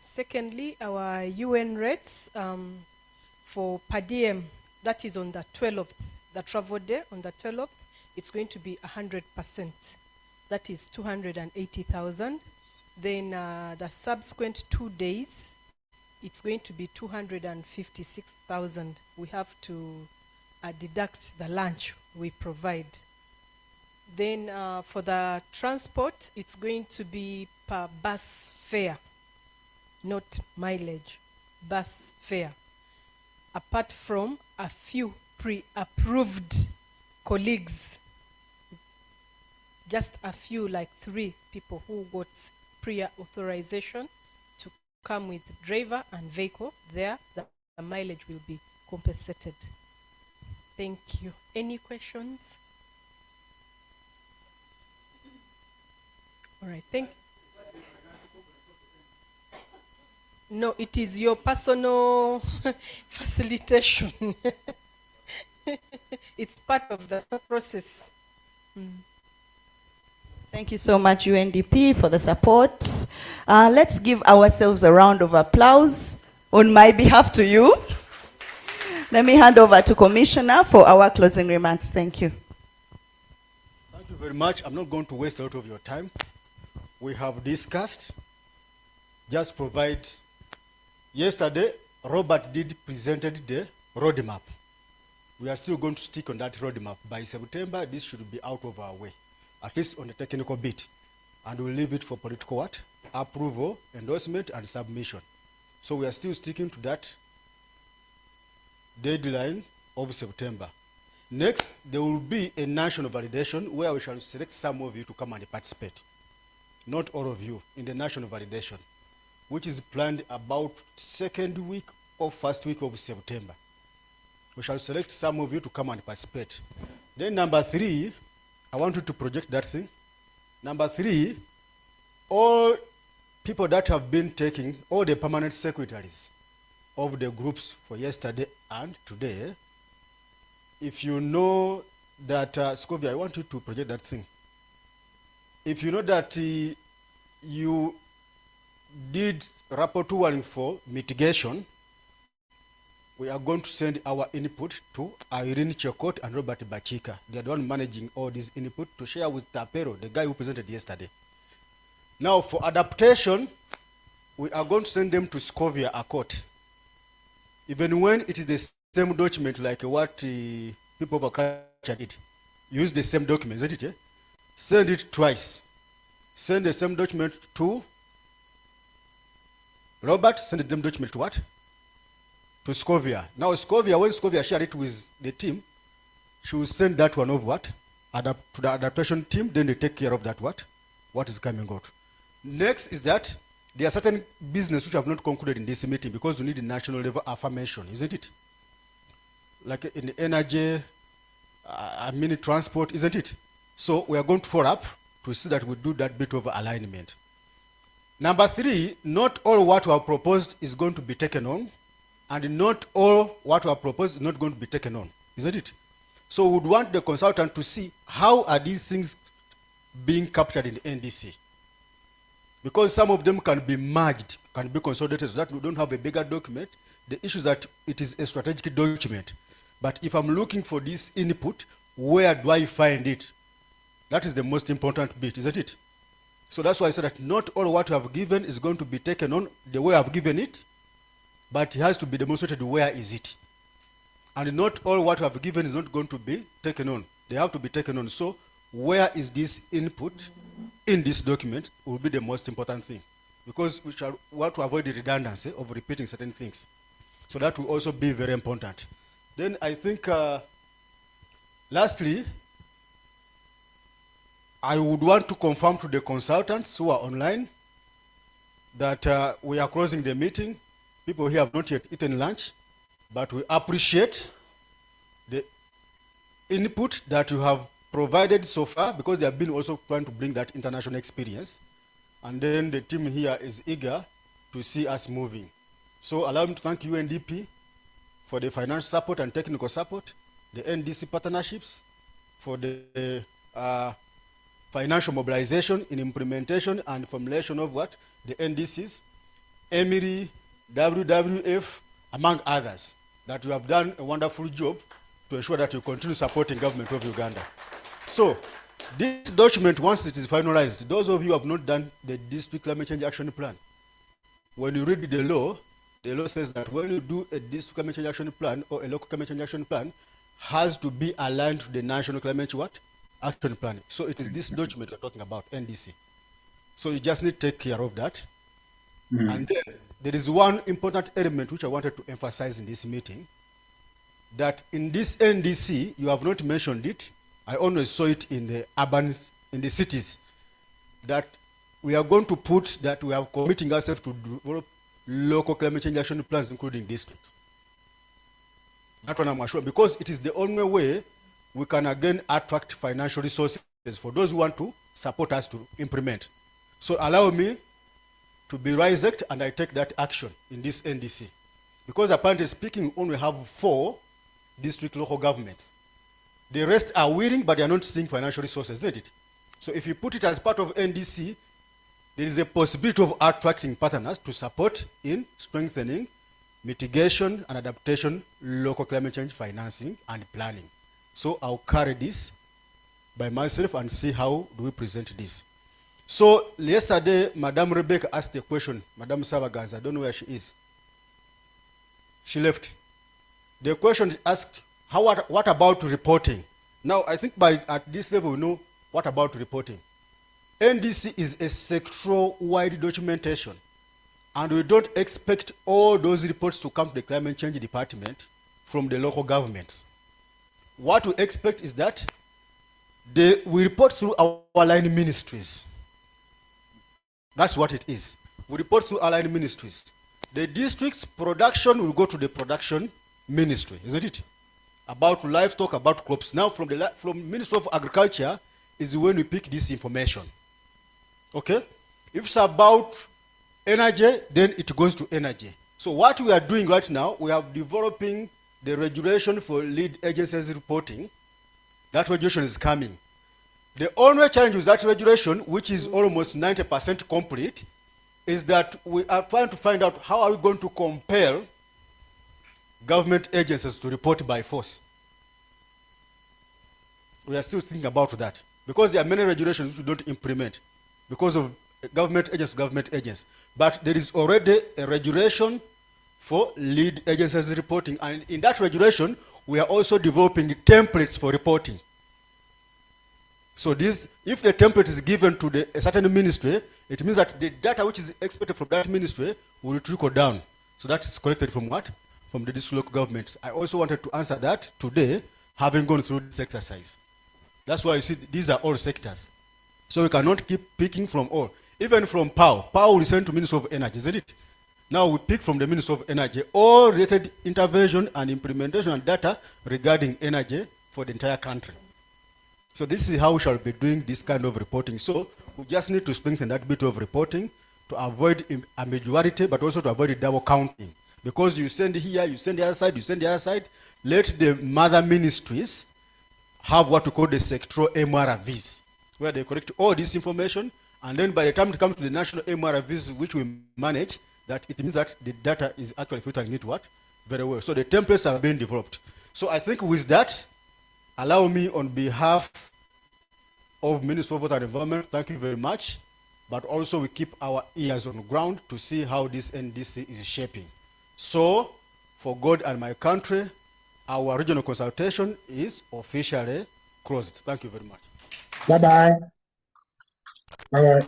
Secondly, our UN rates for per diem, that is on the 12th, the travel day on the 12th, it's going to be 100%. That is 280,000. Then the subsequent 2 days, it's going to be 256,000. We have to deduct the lunch we provide. Then for the transport, it's going to be per bus fare, not mileage, bus fare. Apart from a few pre-approved colleagues, just a few, like 3 people who got prior authorization to come with driver and vehicle, there the mileage will be compensated. Thank you. Any questions? All right, thank you. No, it is your personal facilitation. It's part of the process. Thank you so much, UNDP, for the support. Let's give ourselves a round of applause on my behalf to you. Let me hand over to Commissioner for our closing remarks. Thank you. Thank you very much. I'm not going to waste a lot of your time. We have discussed. Just provide. Yesterday, Robert did presented the roadmap. We are still going to stick on that roadmap. By September, this should be out of our way, at least on the technical bit. And we'll leave it for political what? Approval, endorsement, and submission. So we are still sticking to that deadline of September. Next, there will be a national validation where we shall select some of you to come and participate. Not all of you, in the national validation, which is planned about second week or first week of September. We shall select some of you to come and participate. Then number 3, I want you to project that thing. Number 3, all people that have been taking, all the permanent secretaries of the groups for yesterday and today, if you know that, Scovia, I want you to project that thing. If you know that you did rapporteuring for mitigation, we are going to send our input to Irene Chekot and Robert Bachika. They are the one managing all this input to share with Tapero, the guy who presented yesterday. Now for adaptation, we are going to send them to Scovia Accord. Even when it is the same document like what people of culture did. Use the same document, isn't it? Yeah? Send it twice. Send the same document to Robert, send the same document to what? To Scovia. Now Scovia, when Scovia shared it with the team, she will send that one of what? To the adaptation team, then they take care of that what is coming out. Next is that there are certain business which have not concluded in this meeting because we need a national level affirmation, isn't it? Like in the energy, transport, isn't it? So we are going to follow up to see that we do that bit of alignment. Number 3, not all what we have proposed is going to be taken on, and not all what we have proposed is not going to be taken on, isn't it? So we would want the consultant to see how are these things being captured in the NDC. Because some of them can be merged, can be consolidated so that we don't have a bigger document. The issue is that it is a strategic document. But if I'm looking for this input, where do I find it? That is the most important bit, isn't it? So that's why I said that not all what you have given is going to be taken on the way I've given it, but it has to be demonstrated where is it. And not all what you have given is not going to be taken on. They have to be taken on. So where is this input in this document will be the most important thing. Because we shall want to avoid the redundancy of repeating certain things. So that will also be very important. Then I think, lastly, I would want to confirm to the consultants who are online that we are closing the meeting. People here have not yet eaten lunch, but we appreciate the input that you have provided so far because they have been also trying to bring that international experience. And then the team here is eager to see us moving. So allow me to thank UNDP for the financial support and technical support, the NDC partnerships for the financial mobilization in implementation and formulation of what? The NDCs, Emiri, WWF, among others, that you have done a wonderful job to ensure that you continue supporting government of Uganda. So, this document, once it is finalized, those of you who have not done the District Climate Change Action Plan, when you read the law says that when you do a District Climate Change Action Plan or a local climate change action plan, has to be aligned to the National Climate Action Plan. So it is this document we're talking about, NDC. So you just need to take care of that. And then there is one important element which I wanted to emphasize in this meeting, that in this NDC, you have not mentioned it, I only saw it in the urban, in the cities, that we are going to put that we are committing ourselves to develop local climate change action plans, including districts. That one I'm assured, because it is the only way we can again attract financial resources for those who want to support us to implement. So allow me to be reisect, and I take that action in this NDC. Because apparently speaking, we only have 4 district local governments. The rest are willing, but they are not seeing financial resources, isn't it? So if you put it as part of NDC, there is a possibility of attracting partners to support in strengthening mitigation and adaptation, local climate change financing and planning. So I'll carry this by myself and see how do we present this. So yesterday, Madam Rebecca asked a question. Madam Savagaz, I don't know where she is. She left. The question asked, what about reporting? Now, I think at this level, we know what about reporting. NDC is a sectoral-wide documentation, and we don't expect all those reports to come to the climate change department from the local governments. What we expect is that we report through our line ministries. That's what it is. We report through our line ministries. The district's production will go to the production ministry, isn't it? About livestock, about crops. Now, from Ministry of Agriculture is when we pick this information. Okay? If it's about energy, then it goes to energy. So what we are doing right now, we are developing the regulation for lead agencies reporting. That regulation is coming. The only challenge with that regulation, which is almost 90% complete, is that we are trying to find out how are we going to compel government agencies to report by force. We are still thinking about that because there are many regulations which we don't implement because of government agents. But there is already a regulation for lead agencies reporting, and in that regulation, we are also developing templates for reporting. So this, if the template is given to a certain ministry, it means that the data which is expected from that ministry will trickle down. So that is collected from what? From the district local governments. I also wanted to answer that today, having gone through this exercise. That's why you see these are all sectors. So we cannot keep picking from all. Even from POW. POW will send to Ministry of Energy, isn't it? Now we pick from the Ministry of Energy all related intervention and implementation and data regarding energy for the entire country. So this is how we shall be doing this kind of reporting. So we just need to strengthen that bit of reporting to avoid a majority, but also to avoid double counting. Because you send here, you send the other side, you send the other side. Let the mother ministries have what we call the sectoral MRVs, where they collect all this information, and then by the time it comes to the national MRVs, which we manage, that it means that the data is actually filtering it what? Very well. So the templates are being developed. So I think with that, allow me on behalf of Ministry of Water and Environment, thank you very much, but also we keep our ears on the ground to see how this NDC is shaping. So, for God and my country, our regional consultation is officially closed. Thank you very much. Bye-bye. Bye-bye.